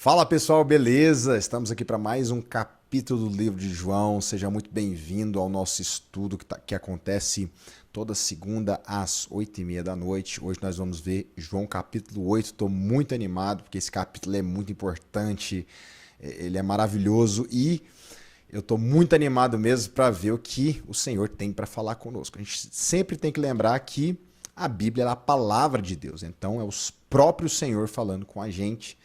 Fala pessoal, beleza? Estamos aqui para mais um capítulo do livro de João. Seja muito bem-vindo ao nosso estudo que acontece toda segunda às 8h30 da noite. Hoje nós vamos ver João capítulo 8. Estou muito animado porque esse capítulo é muito importante, ele é maravilhoso e eu estou muito animado mesmo para ver o que o Senhor tem para falar conosco. A gente sempre tem que lembrar que a Bíblia é a palavra de Deus, então é o próprio Senhor falando com a gente.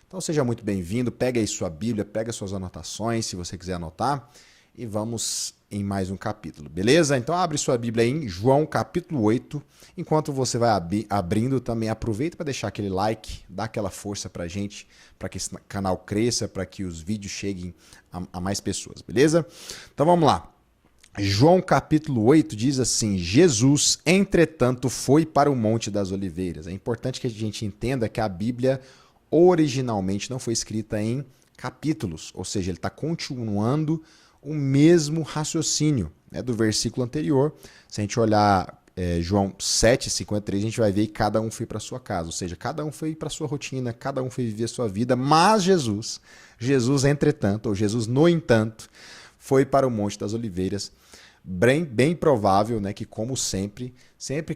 Então seja muito bem-vindo, pega aí sua Bíblia, pega suas anotações, se você quiser anotar, e vamos em mais um capítulo, beleza? Então abre sua Bíblia aí em João capítulo 8, enquanto você vai abrindo também, aproveita para deixar aquele like, dá aquela força pra gente, para que esse canal cresça, para que os vídeos cheguem a mais pessoas, beleza? Então vamos lá. João capítulo 8 diz assim: Jesus, entretanto, foi para o Monte das Oliveiras. É importante que a gente entenda que a Bíblia originalmente não foi escrita em capítulos, ou seja, ele está continuando o mesmo raciocínio, né, do versículo anterior. Se a gente olhar João 7:53, a gente vai ver que cada um foi para sua casa, ou seja, cada um foi para sua rotina, cada um foi viver a sua vida, mas Jesus, entretanto, ou Jesus, no entanto, foi para o Monte das Oliveiras. Bem provável, né, que como sempre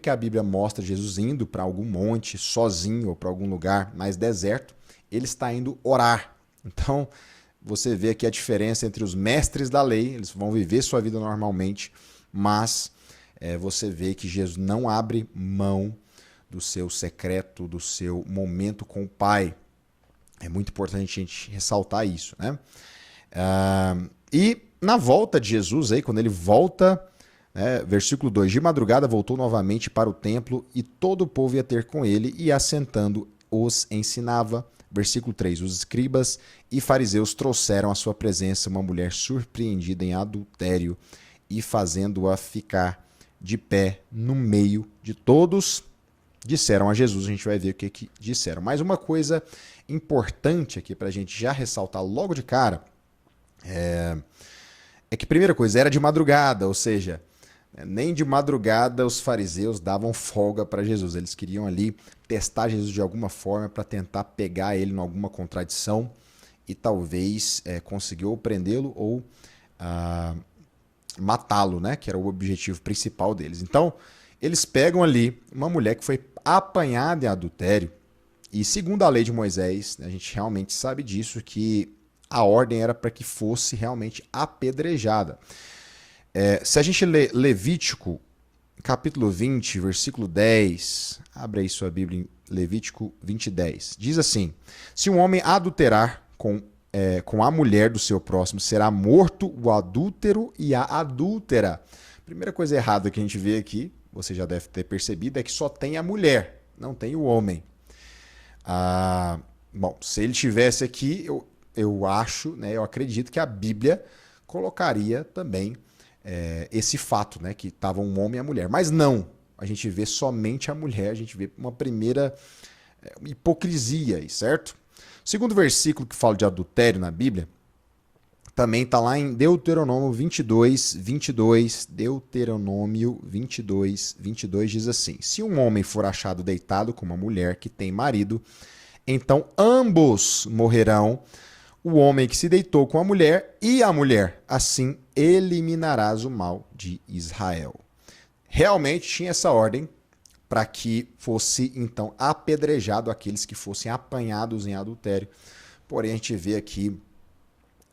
que a Bíblia mostra Jesus indo para algum monte, sozinho ou para algum lugar mais deserto, ele está indo orar. Então, você vê aqui a diferença entre os mestres da lei, eles vão viver sua vida normalmente, mas você vê que Jesus não abre mão do seu secreto, do seu momento com o Pai. É muito importante a gente ressaltar isso, né? E na volta de Jesus, aí, quando ele volta, versículo 2, de madrugada voltou novamente para o templo e todo o povo ia ter com ele e assentando os ensinava. Versículo 3, os escribas e fariseus trouxeram à sua presença uma mulher surpreendida em adultério e fazendo-a ficar de pé no meio de todos, disseram a Jesus. A gente vai ver o que disseram. Mas uma coisa importante aqui para a gente já ressaltar logo de cara é que, primeira coisa, era de madrugada, ou seja, nem de madrugada os fariseus davam folga para Jesus. Eles queriam ali testar Jesus de alguma forma para tentar pegar ele em alguma contradição e talvez conseguir ou prendê-lo ou matá-lo, né? Que era o objetivo principal deles. Então, eles pegam ali uma mulher que foi apanhada em adultério e, segundo a lei de Moisés, a gente realmente sabe disso, que a ordem era para que fosse realmente apedrejada. Se a gente lê Levítico, capítulo 20, versículo 10, abre aí sua Bíblia em Levítico 20, 10, diz assim: se um homem adulterar com a mulher do seu próximo, será morto o adúltero e a adúltera. Primeira coisa errada que a gente vê aqui, você já deve ter percebido, é que só tem a mulher, não tem o homem. Bom, se ele tivesse aqui, eu acho, né, eu acredito que a Bíblia colocaria também esse fato, né, que estava um homem e a mulher. Mas não, a gente vê somente a mulher, a gente vê uma primeira hipocrisia aí, certo? O segundo versículo que fala de adultério na Bíblia também está lá em Deuteronômio 22, 22. Deuteronômio 22, 22 diz assim: se um homem for achado deitado com uma mulher que tem marido, então ambos morrerão, o homem que se deitou com a mulher e a mulher. Assim eliminarás o mal de Israel. Realmente tinha essa ordem para que fosse então apedrejado aqueles que fossem apanhados em adultério. Porém, a gente vê aqui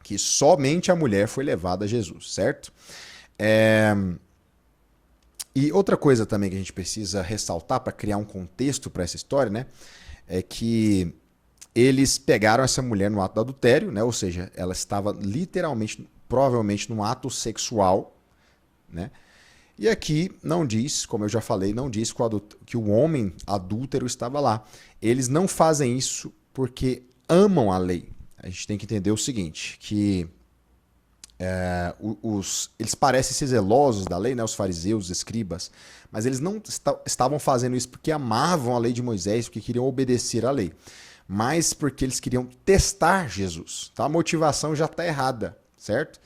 que somente a mulher foi levada a Jesus, certo? E outra coisa também que a gente precisa ressaltar para criar um contexto para essa história, né, é que eles pegaram essa mulher no ato do adultério, né? Ou seja, ela estava literalmente, provavelmente, num ato sexual, né? E aqui não diz, como eu já falei, não diz que o homem adúltero estava lá. Eles não fazem isso porque amam a lei. A gente tem que entender o seguinte, que eles parecem ser zelosos da lei, né? Os fariseus, os escribas, mas eles não estavam fazendo isso porque amavam a lei de Moisés, porque queriam obedecer à lei, mas porque eles queriam testar Jesus. Tá? A motivação já está errada, certo?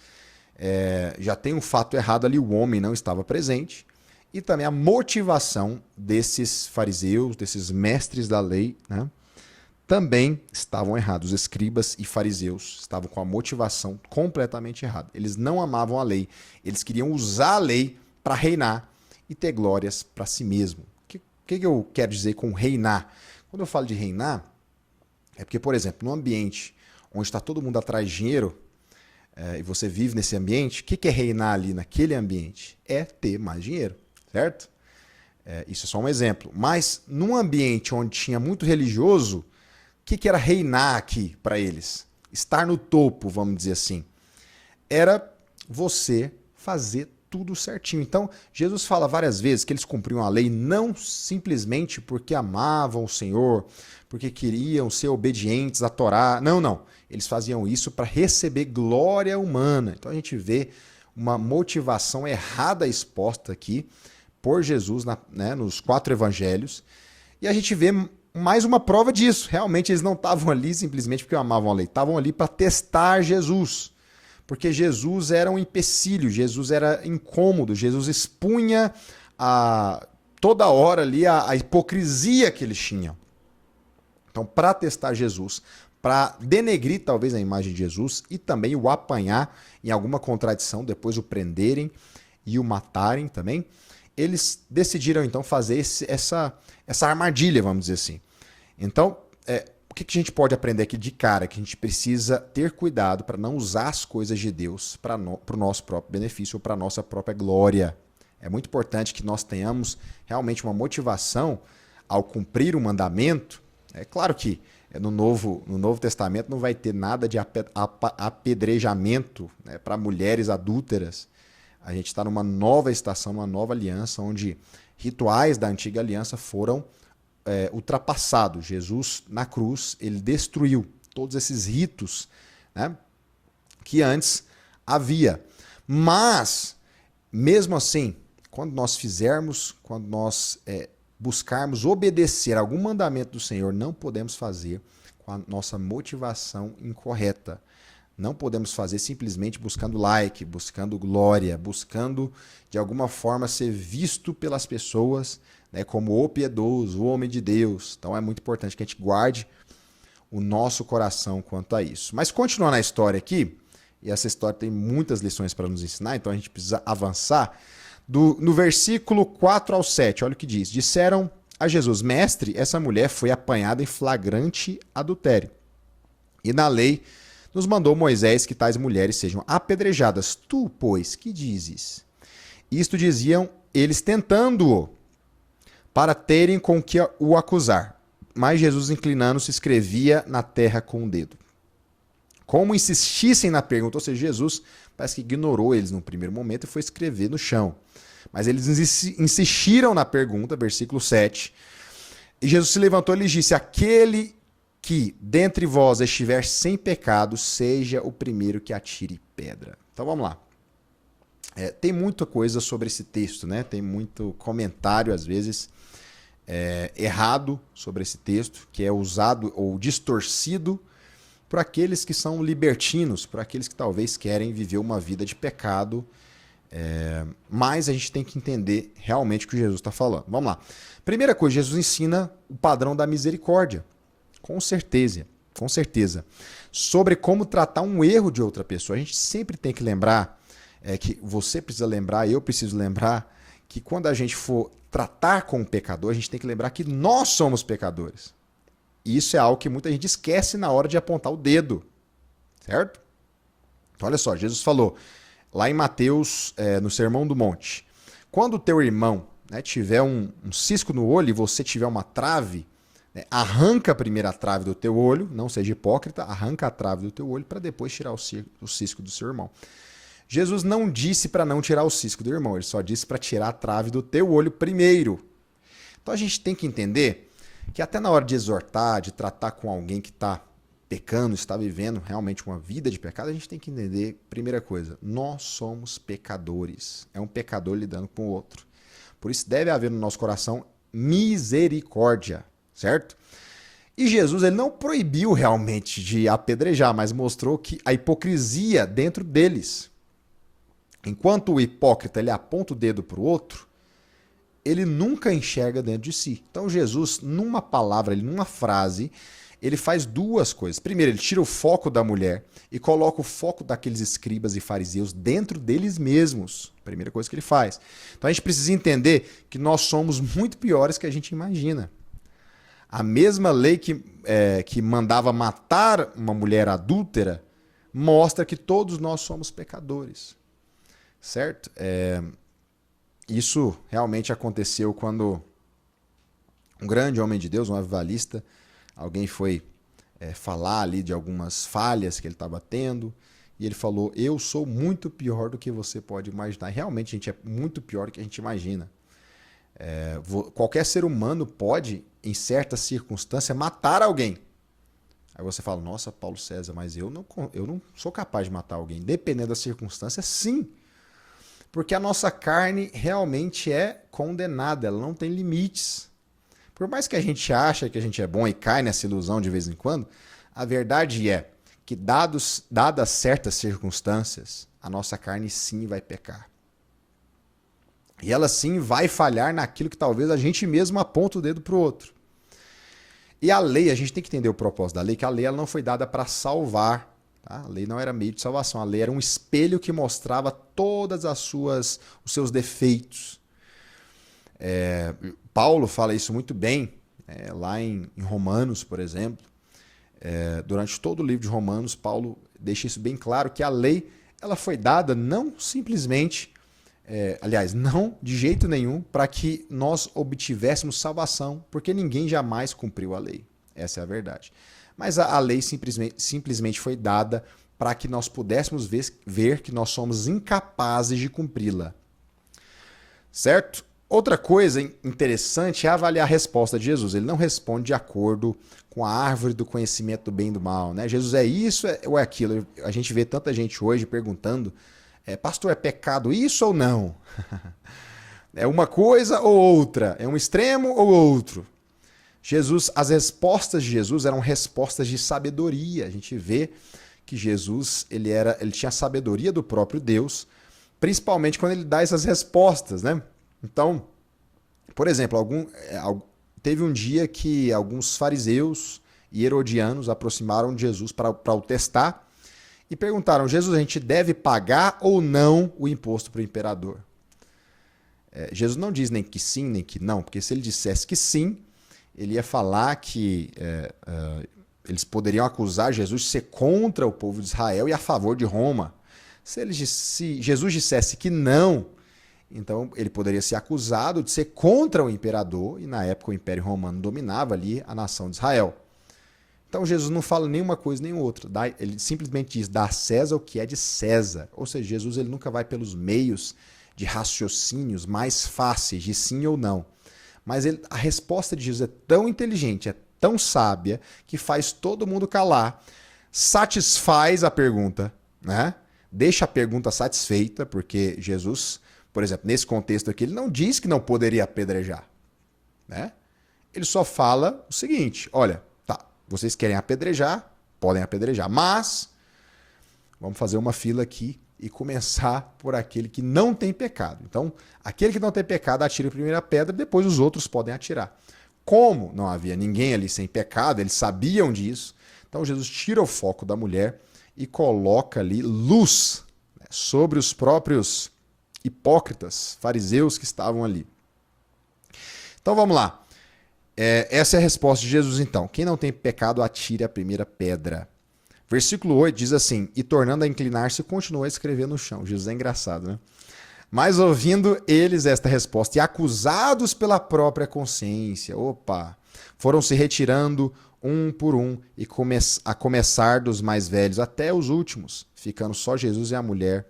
Já tem um fato errado ali, o homem não estava presente, e também a motivação desses fariseus, desses mestres da lei, né, também estavam errados. Os escribas e fariseus estavam com a motivação completamente errada. Eles não amavam a lei, eles queriam usar a lei para reinar e ter glórias para si mesmo. O que eu quero dizer com reinar? Quando eu falo de reinar, é porque, por exemplo, num ambiente onde está todo mundo atrás de dinheiro, e você vive nesse ambiente, o que é reinar ali naquele ambiente? É ter mais dinheiro, certo? Isso é só um exemplo. Mas num ambiente onde tinha muito religioso, o que era reinar aqui para eles? Estar no topo, vamos dizer assim. Era você fazer tudo certinho. Então, Jesus fala várias vezes que eles cumpriam a lei não simplesmente porque amavam o Senhor, porque queriam ser obedientes à Torá. Não. Eles faziam isso para receber glória humana. Então, a gente vê uma motivação errada exposta aqui por Jesus nos 4 evangelhos. E a gente vê mais uma prova disso. Realmente, eles não estavam ali simplesmente porque amavam a lei. Estavam ali para testar Jesus. Porque Jesus era um empecilho, Jesus era incômodo, Jesus expunha toda hora ali a hipocrisia que eles tinham. Então, para testar Jesus, para denegrir talvez a imagem de Jesus e também o apanhar em alguma contradição, depois o prenderem e o matarem também, eles decidiram então fazer essa armadilha, vamos dizer assim. Então, o que a gente pode aprender aqui de cara? Que a gente precisa ter cuidado para não usar as coisas de Deus para o nosso próprio benefício ou para a nossa própria glória. É muito importante que nós tenhamos realmente uma motivação ao cumprir o mandamento. É claro que no Novo Testamento não vai ter nada de apedrejamento, né, para mulheres adúlteras. A gente está numa nova estação, uma nova aliança, onde rituais da antiga aliança foram ultrapassado. Jesus, na cruz, ele destruiu todos esses ritos, né, que antes havia. Mas, mesmo assim, quando nós buscarmos obedecer algum mandamento do Senhor, não podemos fazer com a nossa motivação incorreta. Não podemos fazer simplesmente buscando like, buscando glória, buscando de alguma forma ser visto pelas pessoas, né, como o piedoso, o homem de Deus. Então é muito importante que a gente guarde o nosso coração quanto a isso. Mas continuando a história aqui, e essa história tem muitas lições para nos ensinar, então a gente precisa avançar. No versículo 4 ao 7, olha o que diz. Disseram a Jesus: Mestre, essa mulher foi apanhada em flagrante adultério. E na lei nos mandou Moisés que tais mulheres sejam apedrejadas. Tu, pois, que dizes? Isto diziam eles tentando-o, para terem com que o acusar. Mas Jesus, inclinando-se, escrevia na terra com o dedo. Como insistissem na pergunta, ou seja, Jesus parece que ignorou eles no primeiro momento e foi escrever no chão. Mas eles insistiram na pergunta, versículo 7. E Jesus se levantou e lhes disse: aquele que dentre vós estiver sem pecado, seja o primeiro que atire pedra. Então vamos lá. Tem muita coisa sobre esse texto, né? Tem muito comentário, às vezes, errado sobre esse texto, que é usado ou distorcido por aqueles que são libertinos, por aqueles que talvez querem viver uma vida de pecado. Mas a gente tem que entender realmente o que Jesus está falando. Vamos lá. Primeira coisa, Jesus ensina o padrão da misericórdia. Com certeza. Sobre como tratar um erro de outra pessoa. A gente sempre tem que lembrar, que você precisa lembrar, eu preciso lembrar, que quando a gente for tratar com o pecador, a gente tem que lembrar que nós somos pecadores. E isso é algo que muita gente esquece na hora de apontar o dedo. Certo? Então, olha só, Jesus falou lá em Mateus, no Sermão do Monte: quando o teu irmão, né, tiver um cisco no olho e você tiver uma trave, né, arranca a primeira trave do teu olho, não seja hipócrita, arranca a trave do teu olho para depois tirar o cisco do seu irmão. Jesus não disse para não tirar o cisco do irmão, ele só disse para tirar a trave do teu olho primeiro. Então a gente tem que entender que até na hora de exortar, de tratar com alguém que está pecando, está vivendo realmente uma vida de pecado, a gente tem que entender, primeira coisa, nós somos pecadores. É um pecador lidando com o outro. Por isso deve haver no nosso coração misericórdia, certo? E Jesus, ele não proibiu realmente de apedrejar, mas mostrou que a hipocrisia dentro deles. Enquanto o hipócrita ele aponta o dedo para o outro, ele nunca enxerga dentro de si. Então Jesus, numa palavra, numa frase, ele faz duas coisas. Primeiro, ele tira o foco da mulher e coloca o foco daqueles escribas e fariseus dentro deles mesmos. Primeira coisa que ele faz. Então a gente precisa entender que nós somos muito piores que a gente imagina. A mesma lei que mandava matar uma mulher adúltera mostra que todos nós somos pecadores. Certo? Isso realmente aconteceu quando um grande homem de Deus, um avivalista, alguém foi falar ali de algumas falhas que ele estava tendo, e ele falou, eu sou muito pior do que você pode imaginar. E realmente a gente é muito pior do que a gente imagina. Qualquer ser humano pode, em certa circunstância, matar alguém. Aí você fala, nossa, Paulo César, mas eu não sou capaz de matar alguém. Dependendo da circunstância, sim. Porque a nossa carne realmente é condenada, ela não tem limites. Por mais que a gente ache que a gente é bom e cai nessa ilusão de vez em quando, a verdade é que dadas certas circunstâncias, a nossa carne sim vai pecar. E ela sim vai falhar naquilo que talvez a gente mesmo aponta o dedo para o outro. E a lei, a gente tem que entender o propósito da lei, que a lei ela não foi dada para salvar. Tá? A lei não era meio de salvação, a lei era um espelho que mostrava todas os seus defeitos. Paulo fala isso muito bem, lá em Romanos, por exemplo. Durante todo o livro de Romanos, Paulo deixa isso bem claro, que a lei ela foi dada não simplesmente, aliás, não de jeito nenhum, para que nós obtivéssemos salvação, porque ninguém jamais cumpriu a lei. Essa é a verdade. Mas a lei simplesmente foi dada para que nós pudéssemos ver que nós somos incapazes de cumpri-la. Certo? Outra coisa interessante é avaliar a resposta de Jesus. Ele não responde de acordo com a árvore do conhecimento do bem e do mal. Né? Jesus é isso ou é aquilo? A gente vê tanta gente hoje perguntando, pastor, é pecado isso ou não? É uma coisa ou outra? É um extremo ou outro? As respostas de Jesus eram respostas de sabedoria. A gente vê que Jesus ele tinha a sabedoria do próprio Deus, principalmente quando ele dá essas respostas, né? Então, por exemplo, teve um dia que alguns fariseus e herodianos aproximaram de Jesus para o testar e perguntaram, Jesus, a gente deve pagar ou não o imposto para o imperador? Jesus não diz nem que sim, nem que não, porque se ele dissesse que sim, ele ia falar que eles poderiam acusar Jesus de ser contra o povo de Israel e a favor de Roma. Se Jesus dissesse que não, então ele poderia ser acusado de ser contra o imperador, e na época o Império Romano dominava ali a nação de Israel. Então Jesus não fala nenhuma coisa nem outra, ele simplesmente diz, dá a César o que é de César. Ou seja, Jesus ele nunca vai pelos meios de raciocínios mais fáceis de sim ou não. Mas a resposta de Jesus é tão inteligente, é tão sábia, que faz todo mundo calar, satisfaz a pergunta, né? Deixa a pergunta satisfeita, porque Jesus, por exemplo, nesse contexto aqui, ele não diz que não poderia apedrejar. Né? Ele só fala o seguinte, olha, tá, vocês querem apedrejar, podem apedrejar, mas vamos fazer uma fila aqui e começar por aquele que não tem pecado. Então, aquele que não tem pecado atira a primeira pedra, depois os outros podem atirar. Como não havia ninguém ali sem pecado, eles sabiam disso, então Jesus tira o foco da mulher e coloca ali luz, né, sobre os próprios hipócritas, fariseus que estavam ali. Então vamos lá. Essa é a resposta de Jesus então. Quem não tem pecado, atire a primeira pedra. Versículo 8 diz assim, e tornando a inclinar-se, continuou a escrever no chão. Jesus é engraçado, né? Mas ouvindo eles esta resposta, e acusados pela própria consciência, foram se retirando um por um, e a começar dos mais velhos até os últimos, ficando só Jesus e a mulher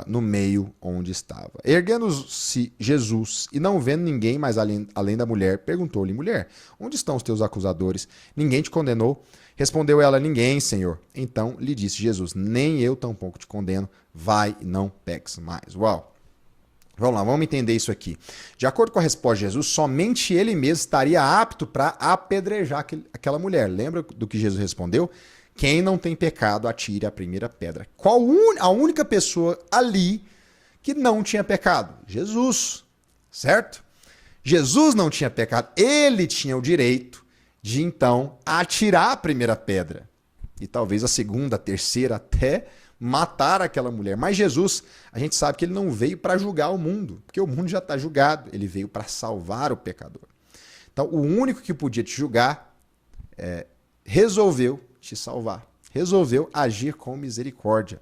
no meio onde estava. Erguendo-se Jesus, e não vendo ninguém mais além da mulher, perguntou-lhe, mulher, onde estão os teus acusadores? Ninguém te condenou? Respondeu ela, ninguém, Senhor. Então lhe disse Jesus, nem eu tampouco te condeno, vai e não peques mais. Uau! Vamos lá, vamos entender isso aqui. De acordo com a resposta de Jesus, somente ele mesmo estaria apto para apedrejar aquela mulher. Lembra do que Jesus respondeu? Quem não tem pecado, atire a primeira pedra. Qual a única pessoa ali que não tinha pecado? Jesus, certo? Jesus não tinha pecado, ele tinha o direito de então atirar a primeira pedra. E talvez a segunda, a terceira, até matar aquela mulher. Mas Jesus, a gente sabe que ele não veio para julgar o mundo, porque o mundo já está julgado. Ele veio para salvar o pecador. Então, o único que podia te julgar resolveu te salvar. Resolveu agir com misericórdia.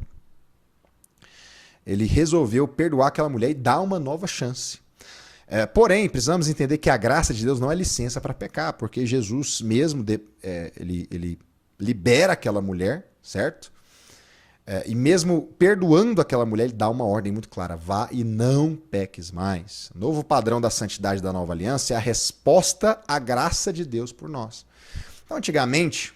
Ele resolveu perdoar aquela mulher e dar uma nova chance. Porém, precisamos entender que a graça de Deus não é licença para pecar, porque Jesus mesmo, ele libera aquela mulher, certo? E mesmo perdoando aquela mulher, ele dá uma ordem muito clara: vá e não peques mais. O novo padrão da santidade da nova aliança é a resposta à graça de Deus por nós. Então, antigamente,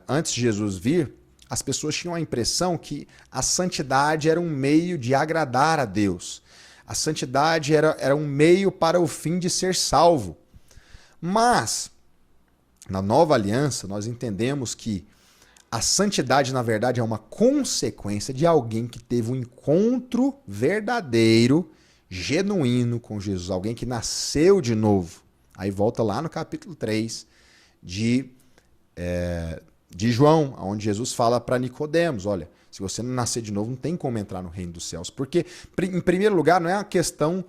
antes de Jesus vir, as pessoas tinham a impressão que a santidade era um meio de agradar a Deus. A santidade era um meio para o fim de ser salvo. Mas, na nova aliança, nós entendemos que a santidade, na verdade, é uma consequência de alguém que teve um encontro verdadeiro, genuíno com Jesus. Alguém que nasceu de novo. Aí volta lá no capítulo 3 de João, onde Jesus fala para Nicodemos: olha, se você não nascer de novo, não tem como entrar no reino dos céus. Porque, em primeiro lugar, não é uma questão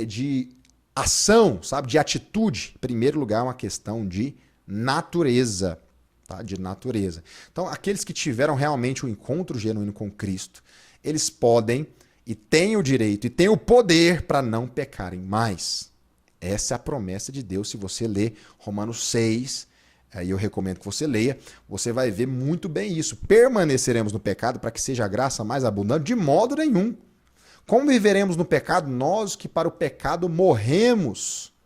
de ação, sabe, de atitude. Em primeiro lugar, é uma questão de natureza. Tá? De natureza. Então, aqueles que tiveram realmente um encontro genuíno com Cristo, eles podem e têm o direito e têm o poder para não pecarem mais. Essa é a promessa de Deus. Se você ler Romanos 6, aí eu recomendo que você leia, você vai ver muito bem isso. Permaneceremos no pecado para que seja a graça mais abundante? De modo nenhum. Como viveremos no pecado? Nós que para o pecado morremos.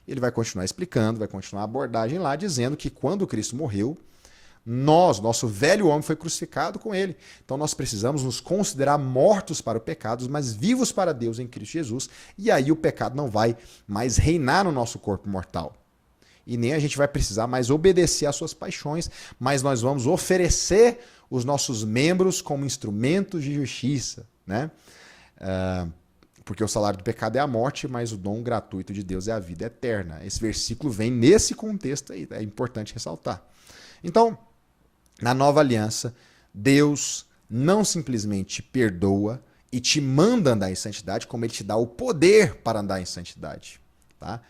Ele vai continuar explicando, vai continuar a abordagem lá, dizendo que quando Cristo morreu, nosso velho homem foi crucificado com ele. Então nós precisamos nos considerar mortos para o pecado, mas vivos para Deus em Cristo Jesus. E aí o pecado não vai mais reinar no nosso corpo mortal. E nem a gente vai precisar mais obedecer às suas paixões, mas nós vamos oferecer os nossos membros como instrumentos de justiça, né? Porque o salário do pecado é a morte, mas o dom gratuito de Deus é a vida eterna. Esse versículo vem nesse contexto aí, é importante ressaltar. Então, na nova aliança, Deus não simplesmente te perdoa e te manda andar em santidade, como ele te dá o poder para andar em santidade. Tá?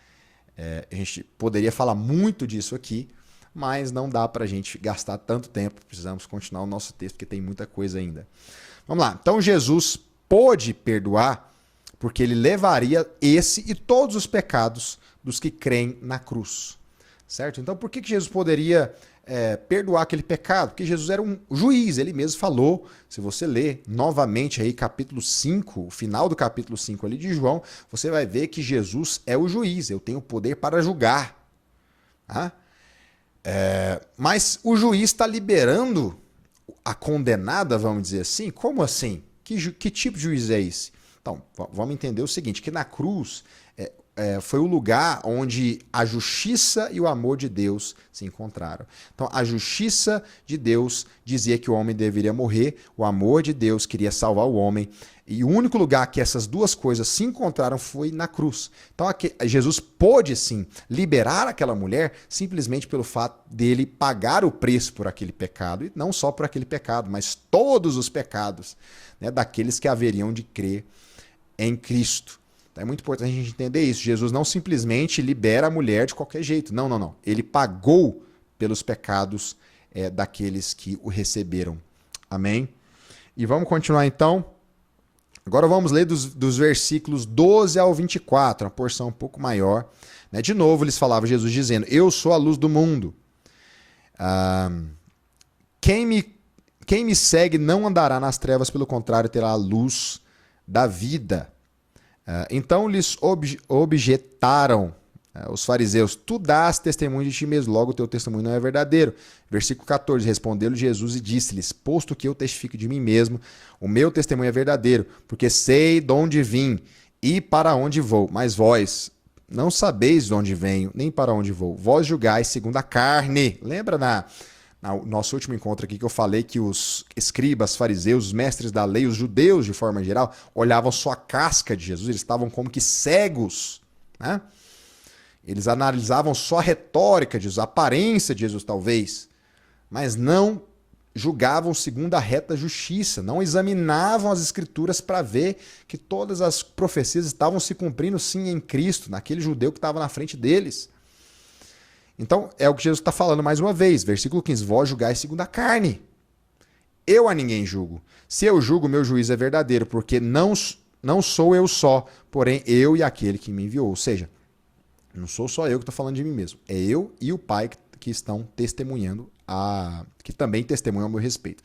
A gente poderia falar muito disso aqui, mas não dá para a gente gastar tanto tempo. Precisamos continuar o nosso texto, porque tem muita coisa ainda. Vamos lá. Então, Jesus pôde perdoar porque ele levaria esse e todos os pecados dos que creem na cruz. Certo? Então, por que Jesus poderia perdoar aquele pecado? Porque Jesus era um juiz, ele mesmo falou. Se você ler novamente aí capítulo 5, o final do capítulo 5 ali de João, você vai ver que Jesus é o juiz, eu tenho poder para julgar. Tá? Mas o juiz está liberando a condenada, vamos dizer assim? Como assim? Que tipo de juiz é esse? Então, vamos entender o seguinte, que na cruz foi o lugar onde a justiça e o amor de Deus se encontraram. Então, a justiça de Deus dizia que o homem deveria morrer, o amor de Deus queria salvar o homem, e o único lugar que essas duas coisas se encontraram foi na cruz. Então, Jesus pôde, sim, liberar aquela mulher simplesmente pelo fato dele pagar o preço por aquele pecado, e não só por aquele pecado, mas todos os pecados, né, daqueles que haveriam de crer em Cristo. Então é muito importante a gente entender isso. Jesus não simplesmente libera a mulher de qualquer jeito. Não, não, não. Ele pagou pelos pecados daqueles que o receberam. Amém? E vamos continuar então. Agora vamos ler dos versículos 12 ao 24, uma porção um pouco maior. Né? De novo, eles falavam, Jesus dizendo, eu sou a luz do mundo. Quem me segue não andará nas trevas, pelo contrário, terá a luz da vida. Então lhes objetaram os fariseus, tu dás testemunho de ti mesmo, logo o teu testemunho não é verdadeiro. Versículo 14, respondeu-lhe Jesus e disse-lhes, posto que eu testifico de mim mesmo, o meu testemunho é verdadeiro, porque sei de onde vim e para onde vou, mas vós não sabeis de onde venho, nem para onde vou. Vós julgais segundo a carne. Lembra no nosso último encontro aqui que eu falei que os escribas, fariseus, os mestres da lei, os judeus de forma geral, olhavam só a casca de Jesus, eles estavam como que cegos, né? Eles analisavam só a retórica de Jesus, a aparência de Jesus talvez, mas não julgavam segundo a reta justiça, não examinavam as escrituras para ver que todas as profecias estavam se cumprindo sim em Cristo, naquele judeu que estava na frente deles. Então, é o que Jesus está falando mais uma vez, versículo 15, vós julgais segundo a carne. Eu a ninguém julgo. Se eu julgo, meu juízo é verdadeiro, porque não sou eu só, porém eu e aquele que me enviou. Ou seja, não sou só eu que estou falando de mim mesmo, é eu e o Pai que estão testemunhando, que também testemunham ao meu respeito.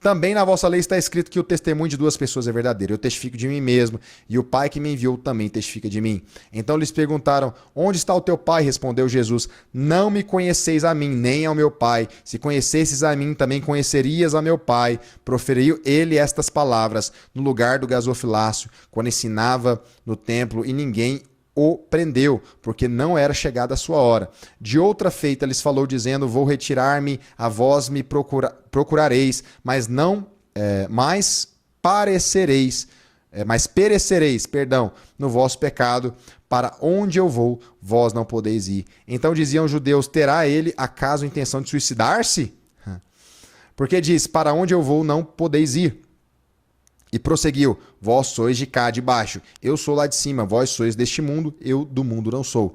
Também na vossa lei está escrito que o testemunho de duas pessoas é verdadeiro. Eu testifico de mim mesmo, e o Pai que me enviou também testifica de mim. Então lhes perguntaram, onde está o teu Pai? Respondeu Jesus, não me conheceis a mim, nem ao meu Pai. Se conhecesses a mim, também conhecerias a meu Pai. Proferiu ele estas palavras no lugar do gasofilácio, quando ensinava no templo, e ninguém o prendeu, porque não era chegada a sua hora. De outra feita lhes falou, dizendo, vou retirar-me, a vós me procurareis, mas perecereis, no vosso pecado, para onde eu vou, vós não podeis ir. Então diziam os judeus, terá ele acaso intenção de suicidar-se? Porque diz, para onde eu vou, não podeis ir. E prosseguiu, vós sois de cá, de baixo, eu sou lá de cima, vós sois deste mundo, eu do mundo não sou.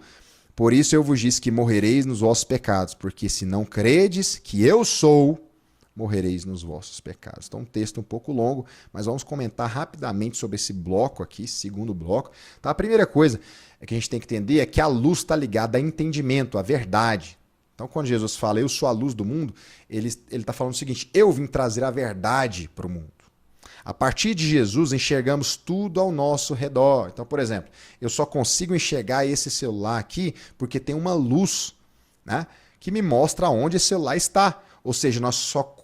Por isso eu vos disse que morrereis nos vossos pecados, porque se não credes que eu sou, morrereis nos vossos pecados. Então um texto um pouco longo, mas vamos comentar rapidamente sobre esse bloco aqui, segundo bloco. Tá? A primeira coisa que a gente tem que entender é que a luz está ligada a entendimento, a verdade. Então quando Jesus fala, eu sou a luz do mundo, ele está falando o seguinte, eu vim trazer a verdade para o mundo. A partir de Jesus, enxergamos tudo ao nosso redor. Então, por exemplo, eu só consigo enxergar esse celular aqui porque tem uma luz, né, que me mostra onde esse celular está. Ou seja, nós só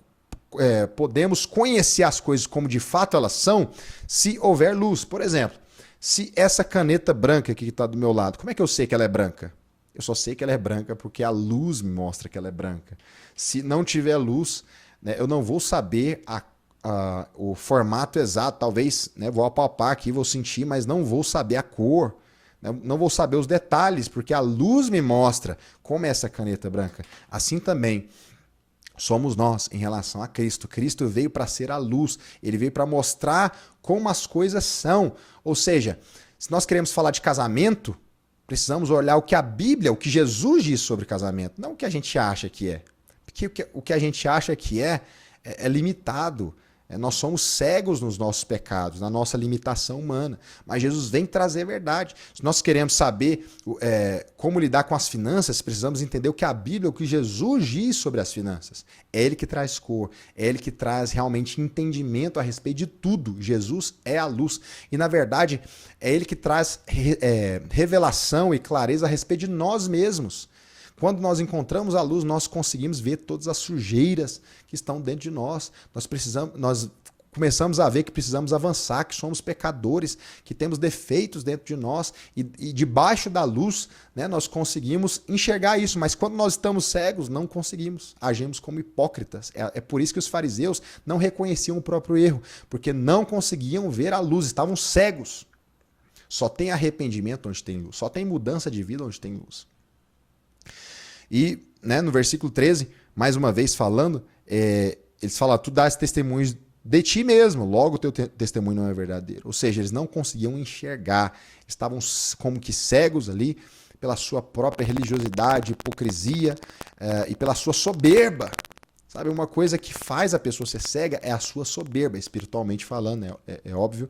podemos conhecer as coisas como de fato elas são se houver luz. Por exemplo, se essa caneta branca aqui que está do meu lado, como é que eu sei que ela é branca? Eu só sei que ela é branca porque a luz me mostra que ela é branca. Se não tiver luz, né, eu não vou saber o formato exato, talvez, né, vou apalpar aqui, vou sentir, mas não vou saber a cor, né, não vou saber os detalhes, porque a luz me mostra como é essa caneta branca. Assim também somos nós em relação a Cristo. Cristo veio para ser a luz, ele veio para mostrar como as coisas são. Ou seja, se nós queremos falar de casamento, precisamos olhar o que a Bíblia, o que Jesus diz sobre casamento, não o que a gente acha que é. Porque o que a gente acha que é limitado. Nós somos cegos nos nossos pecados, na nossa limitação humana. Mas Jesus vem trazer a verdade. Se nós queremos saber como lidar com as finanças, precisamos entender o que a Bíblia, o que Jesus diz sobre as finanças. É Ele que traz cor, é Ele que traz realmente entendimento a respeito de tudo. Jesus é a luz. E, na verdade, é Ele que traz revelação e clareza a respeito de nós mesmos. Quando nós encontramos a luz, nós conseguimos ver todas as sujeiras que estão dentro de nós. Nós começamos a ver que precisamos avançar, que somos pecadores, que temos defeitos dentro de nós e debaixo da luz, né, nós conseguimos enxergar isso. Mas quando nós estamos cegos, não conseguimos. Agimos como hipócritas. É por isso que os fariseus não reconheciam o próprio erro, porque não conseguiam ver a luz, estavam cegos. Só tem arrependimento onde tem luz, só tem mudança de vida onde tem luz. E, né, no versículo 13, mais uma vez falando, eles falam, tu dás testemunhos de ti mesmo, logo o teu testemunho não é verdadeiro. Ou seja, eles não conseguiam enxergar, estavam como que cegos ali pela sua própria religiosidade, hipocrisia e pela sua soberba. Sabe, uma coisa que faz a pessoa ser cega é a sua soberba, espiritualmente falando, é óbvio.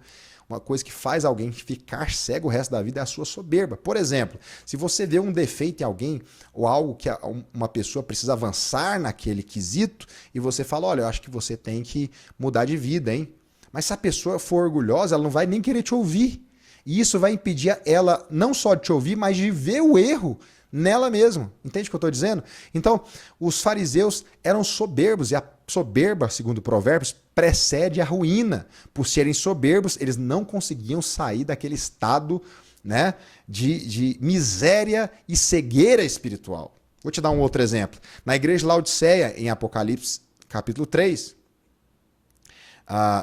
Uma coisa que faz alguém ficar cego o resto da vida é a sua soberba. Por exemplo, se você vê um defeito em alguém ou algo que uma pessoa precisa avançar naquele quesito e você fala, olha, eu acho que você tem que mudar de vida, hein? Mas se a pessoa for orgulhosa, ela não vai nem querer te ouvir. E isso vai impedir ela não só de te ouvir, mas de ver o erro nela mesma. Entende o que eu estou dizendo? Então, os fariseus eram soberbos e a soberba, segundo Provérbios, precede a ruína. Por serem soberbos, eles não conseguiam sair daquele estado, né, de miséria e cegueira espiritual. Vou te dar um outro exemplo. Na igreja de Laodiceia, em Apocalipse capítulo 3,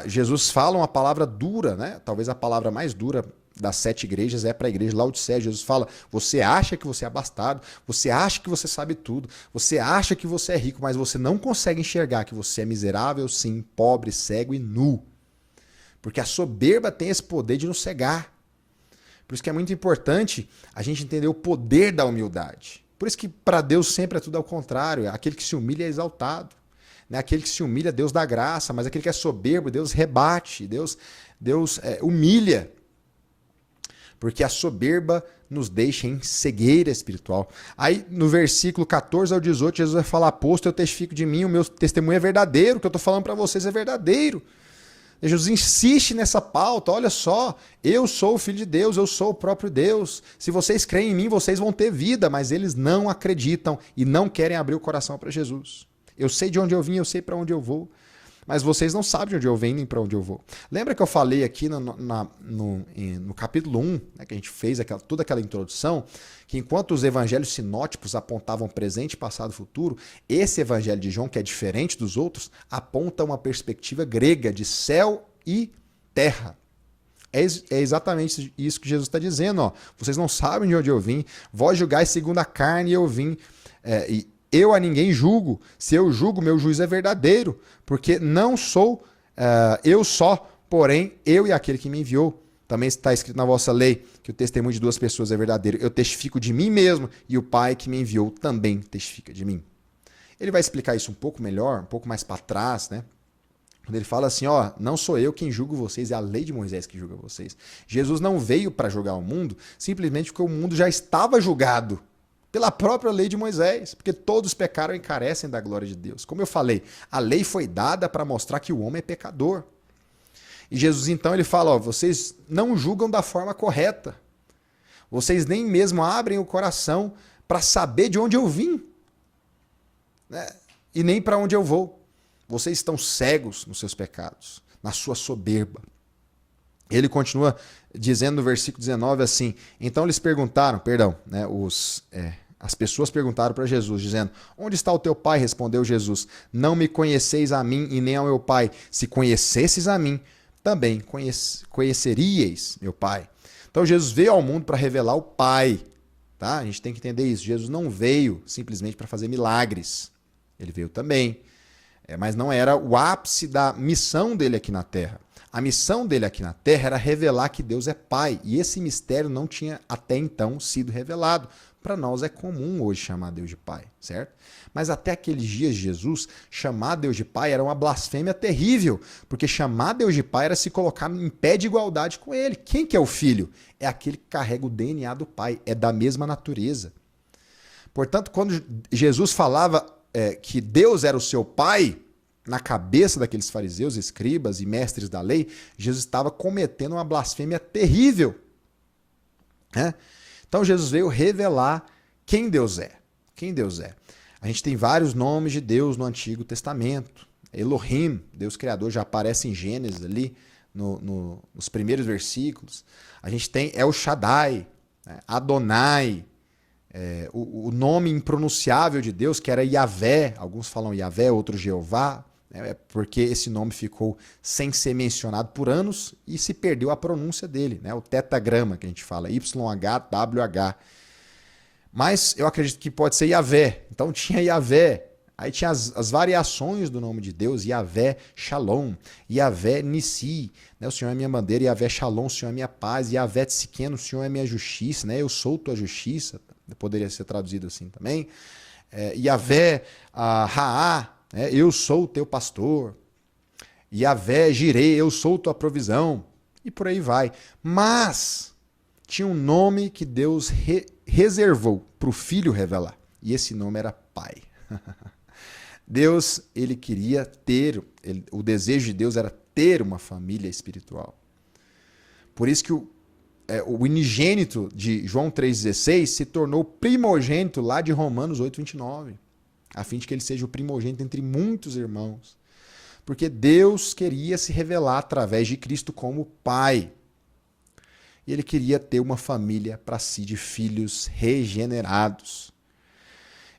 Jesus fala uma palavra dura, né? Talvez a palavra mais dura das 7 igrejas é para a igreja de Laodiceia. Jesus fala, você acha que você é abastado, você acha que você sabe tudo, você acha que você é rico, mas você não consegue enxergar que você é miserável, sim, pobre, cego e nu. Porque a soberba tem esse poder de nos cegar. Por isso que é muito importante a gente entender o poder da humildade. Por isso que para Deus sempre é tudo ao contrário. Aquele que se humilha é exaltado. Aquele que se humilha, Deus dá graça. Mas aquele que é soberbo, Deus rebate. Deus humilha. Porque a soberba nos deixa em cegueira espiritual. Aí no versículo 14 ao 18, Jesus vai falar, posto eu testifico de mim, o meu testemunho é verdadeiro. O que eu estou falando para vocês é verdadeiro. Jesus insiste nessa pauta, olha só, eu sou o Filho de Deus, eu sou o próprio Deus. Se vocês creem em mim, vocês vão ter vida, mas eles não acreditam e não querem abrir o coração para Jesus. Eu sei de onde eu vim, eu sei para onde eu vou, mas vocês não sabem de onde eu venho nem para onde eu vou. Lembra que eu falei aqui no capítulo 1, né, que a gente fez toda aquela introdução, que enquanto os evangelhos sinóticos apontavam presente, passado e futuro, esse evangelho de João, que é diferente dos outros, aponta uma perspectiva grega de céu e terra. É exatamente isso que Jesus está dizendo. Ó. Vocês não sabem de onde eu vim, vós julgais segundo a carne eu vim, e eu a ninguém julgo. Se eu julgo, meu juízo é verdadeiro, porque não sou eu só, porém eu e aquele que me enviou. Também está escrito na vossa lei que o testemunho de 2 pessoas é verdadeiro. Eu testifico de mim mesmo e o Pai que me enviou também testifica de mim. Ele vai explicar isso um pouco melhor, um pouco mais para trás, né? Quando ele fala assim, ó, não sou eu quem julgo vocês, é a lei de Moisés que julga vocês. Jesus não veio para julgar o mundo simplesmente porque o mundo já estava julgado pela própria lei de Moisés, porque todos pecaram e carecem da glória de Deus. Como eu falei, a lei foi dada para mostrar que o homem é pecador. E Jesus então ele fala, ó, vocês não julgam da forma correta. Vocês nem mesmo abrem o coração para saber de onde eu vim, né? E nem para onde eu vou. Vocês estão cegos nos seus pecados, na sua soberba. Ele continua dizendo no versículo 19 assim, então eles perguntaram, as pessoas perguntaram para Jesus, dizendo, onde está o teu pai? Respondeu Jesus, não me conheceis a mim e nem ao meu pai. Se conhecesses a mim, também conheceríeis meu pai. Então Jesus veio ao mundo para revelar o Pai. Tá? A gente tem que entender isso. Jesus não veio simplesmente para fazer milagres. Ele veio também. Mas não era o ápice da missão dele aqui na Terra. A missão dele aqui na Terra era revelar que Deus é Pai. E esse mistério não tinha até então sido revelado. Para nós é comum hoje chamar Deus de Pai, certo? Mas até aqueles dias de Jesus, chamar Deus de Pai era uma blasfêmia terrível, porque chamar Deus de Pai era se colocar em pé de igualdade com Ele. Quem que é o Filho? É aquele que carrega o DNA do Pai, é da mesma natureza. Portanto, quando Jesus falava que Deus era o seu Pai, na cabeça daqueles fariseus, escribas e mestres da lei, Jesus estava cometendo uma blasfêmia terrível, né? Então Jesus veio revelar quem Deus é. Quem Deus é. A gente tem vários nomes de Deus no Antigo Testamento. Elohim, Deus Criador, já aparece em Gênesis ali, nos primeiros versículos. A gente tem El Shaddai, né? Adonai, o nome impronunciável de Deus, que era Yahvé. Alguns falam Yahvé, outros Jeová, porque esse nome ficou sem ser mencionado por anos e se perdeu a pronúncia dele, né? O tetagrama que a gente fala, YHWH. Mas eu acredito que pode ser Yahvé. Então tinha Yahvé, aí tinha as variações do nome de Deus, Yahvé Shalom, Yahvé Nissi, né? O Senhor é minha bandeira, Yahvé Shalom, o Senhor é minha paz, Yahvé Tzidkenu, o Senhor é minha justiça, né? Eu sou tua justiça, poderia ser traduzido assim também. Yahvé Ra'á, eu sou o teu pastor. Yahvé Jireh, eu sou tua provisão. E por aí vai. Mas tinha um nome que Deus reservou para o Filho revelar. E esse nome era Pai. Deus, ele queria o desejo de Deus era ter uma família espiritual. Por isso que o unigênito de João 3,16 se tornou primogênito lá de Romanos 8,29. A fim de que ele seja o primogênito entre muitos irmãos. Porque Deus queria se revelar através de Cristo como Pai. E ele queria ter uma família para si de filhos regenerados.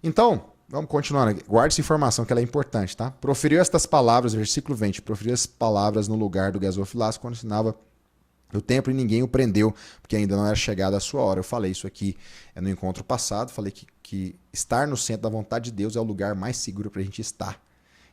Então, vamos continuar. Guarde essa informação que ela é importante, tá? Proferiu estas palavras, versículo 20, proferiu as palavras no lugar do gasofilaço quando ensinava do templo e ninguém o prendeu, porque ainda não era chegada a sua hora. Eu falei isso aqui no encontro passado, falei que estar no centro da vontade de Deus é o lugar mais seguro para a gente estar.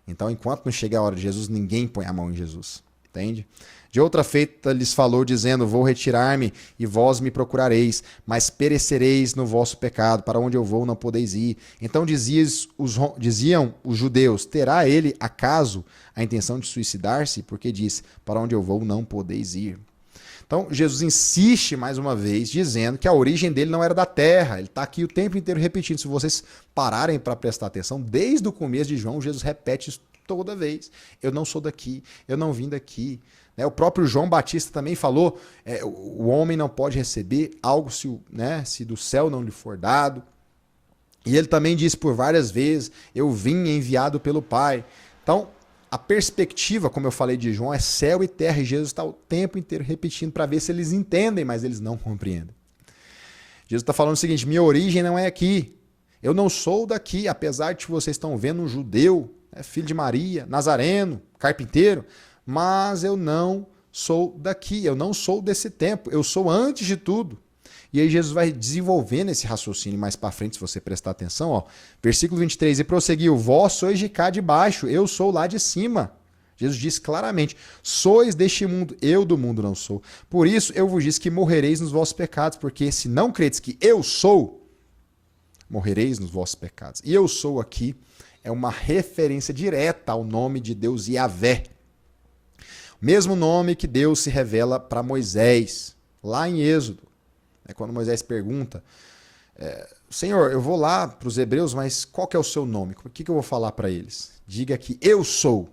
Então, enquanto não chega a hora de Jesus, ninguém põe a mão em Jesus. Entende? De outra feita lhes falou, dizendo: vou retirar-me, e vós me procurareis, mas perecereis no vosso pecado, para onde eu vou não podeis ir. Então diziam os judeus: terá ele, acaso, a intenção de suicidar-se? Porque diz: para onde eu vou não podeis ir. Então, Jesus insiste mais uma vez, dizendo que a origem dele não era da terra. Ele está aqui o tempo inteiro repetindo. Se vocês pararem para prestar atenção, desde o começo de João, Jesus repete isso toda vez. Eu não sou daqui, eu não vim daqui. O próprio João Batista também falou, o homem não pode receber algo se do céu não lhe for dado. E ele também disse por várias vezes, eu vim enviado pelo Pai. Então, a perspectiva, como eu falei de João, é céu e terra, e Jesus está o tempo inteiro repetindo para ver se eles entendem, mas eles não compreendem. Jesus está falando o seguinte: minha origem não é aqui, eu não sou daqui, apesar de que vocês estão vendo um judeu, filho de Maria, nazareno, carpinteiro, mas eu não sou daqui, eu não sou desse tempo, eu sou antes de tudo. E aí Jesus vai desenvolvendo esse raciocínio mais para frente, se você prestar atenção. Ó. Versículo 23, e prosseguiu: vós sois de cá de baixo, eu sou lá de cima. Jesus diz claramente: sois deste mundo, eu do mundo não sou. Por isso eu vos disse que morrereis nos vossos pecados, porque se não credes que eu sou, morrereis nos vossos pecados. E eu sou aqui é uma referência direta ao nome de Deus Yahvé. O mesmo nome que Deus se revela para Moisés, lá em Êxodo. Quando Moisés pergunta, Senhor, eu vou lá para os hebreus, mas qual que é o seu nome? O que eu vou falar para eles? Diga que eu sou,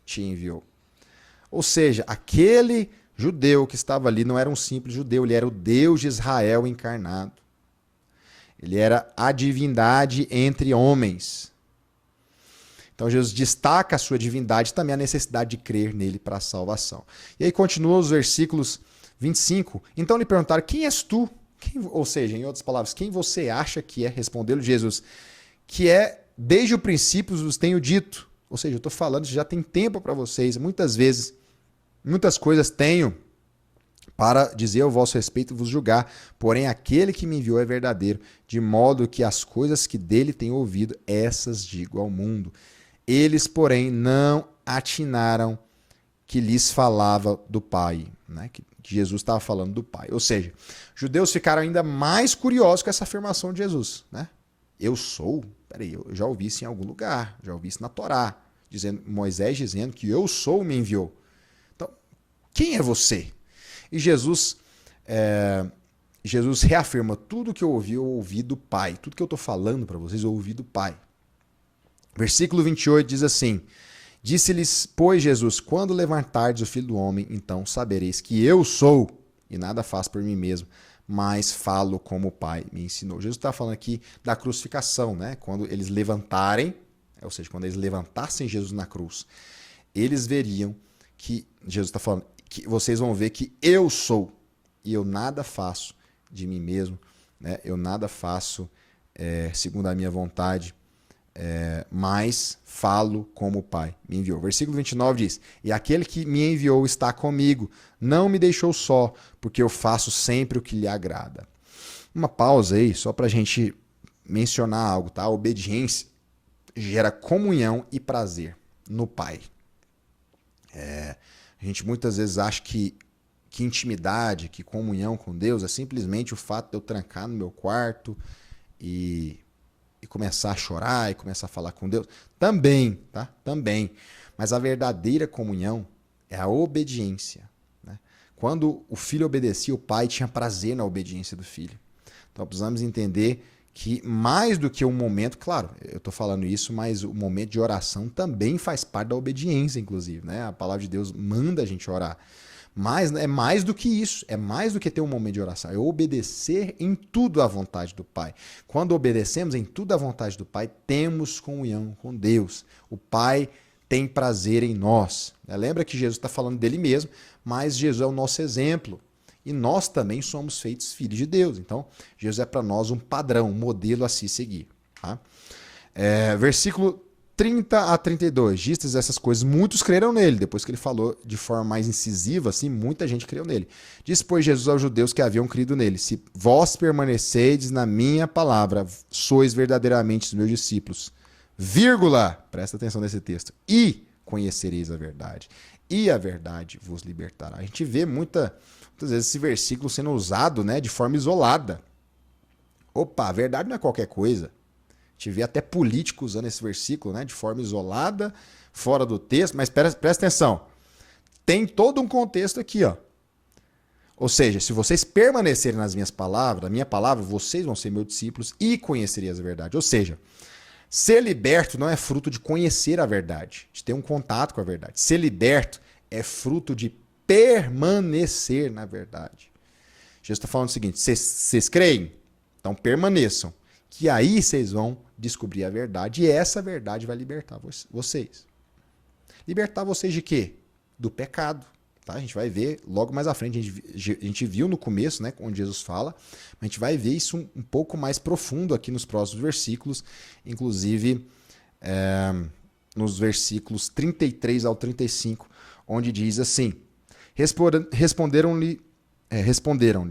te enviou. Ou seja, aquele judeu que estava ali não era um simples judeu, ele era o Deus de Israel encarnado. Ele era a divindade entre homens. Então Jesus destaca a sua divindade e também a necessidade de crer nele para a salvação. E aí continua os versículos 25. Então lhe perguntaram: quem és tu? Ou seja, em outras palavras, quem você acha que é? Respondeu-lhe Jesus: que é, desde o princípio vos tenho dito. Ou seja, eu estou falando, já tem tempo para vocês. Muitas vezes, muitas coisas tenho para dizer ao vosso respeito e vos julgar. Porém, aquele que me enviou é verdadeiro, de modo que as coisas que dele tenho ouvido, essas digo ao mundo. Eles, porém, não atinaram que lhes falava do Pai, né? Que Jesus estava falando do Pai. Ou seja, judeus ficaram ainda mais curiosos com essa afirmação de Jesus, né? Eu sou? Peraí, eu já ouvi isso em algum lugar, já ouvi isso na Torá, Moisés dizendo que eu sou me enviou. Então, quem é você? E Jesus reafirma: tudo que eu ouvi do Pai. Tudo que eu estou falando para vocês, eu ouvi do Pai. Versículo 28 diz assim: disse-lhes, pois, Jesus: quando levantardes o Filho do Homem, então sabereis que eu sou, e nada faço por mim mesmo, mas falo como o Pai me ensinou. Jesus está falando aqui da crucificação, né? Quando eles levantarem, ou seja, quando eles levantassem Jesus na cruz, eles veriam que, Jesus está falando, que vocês vão ver que eu sou, e eu nada faço de mim mesmo, né? Eu nada faço segundo a minha vontade, mas falo como o Pai me enviou. Versículo 29 diz: e aquele que me enviou está comigo, não me deixou só, porque eu faço sempre o que lhe agrada. Uma pausa aí, só para a gente mencionar algo, tá? A obediência gera comunhão e prazer no Pai. A gente muitas vezes acha que intimidade, que comunhão com Deus é simplesmente o fato de eu trancar no meu quarto e começar a chorar e começar a falar com Deus. Também, tá? Também. Mas a verdadeira comunhão é a obediência, né? Quando o filho obedecia, o pai tinha prazer na obediência do filho. Então precisamos entender que mais do que um momento, claro, eu estou falando isso, mas o momento de oração também faz parte da obediência, inclusive, né? A palavra de Deus manda a gente orar. Mas é mais do que isso, é mais do que ter um momento de oração, é obedecer em tudo à vontade do Pai. Quando obedecemos em tudo à vontade do Pai, temos comunhão com Deus. O Pai tem prazer em nós. Lembra que Jesus está falando dele mesmo, mas Jesus é o nosso exemplo. E nós também somos feitos filhos de Deus. Então, Jesus é para nós um padrão, um modelo a se seguir. Tá? Versículo 30 a 32. Distas essas coisas, muitos creram nele. Depois que ele falou de forma mais incisiva, assim, muita gente creu nele. Disse, pois, Jesus aos judeus que haviam crido nele: se vós permanecedes na minha palavra, sois verdadeiramente os meus discípulos. Vírgula, presta atenção nesse texto. E conhecereis a verdade. E a verdade vos libertará. A gente vê muitas vezes esse versículo sendo usado, né, de forma isolada. Opa, a verdade não é qualquer coisa. A gente vê até políticos usando esse versículo, né, de forma isolada, fora do texto. Mas presta atenção. Tem todo um contexto aqui, ó. Ou seja, se vocês permanecerem nas minhas palavras, na minha palavra, vocês vão ser meus discípulos e conhecerem a verdade. Ou seja, ser liberto não é fruto de conhecer a verdade, de ter um contato com a verdade. Ser liberto é fruto de permanecer na verdade. Jesus está falando o seguinte: vocês creem? Então permaneçam, que aí vocês vão descobrir a verdade e essa verdade vai libertar vocês. Libertar vocês de quê? Do pecado. Tá? A gente vai ver logo mais à frente, a gente viu no começo, né, onde Jesus fala, mas a gente vai ver isso um pouco mais profundo aqui nos próximos versículos, inclusive nos versículos 33 ao 35, onde diz assim: responderam-lhe,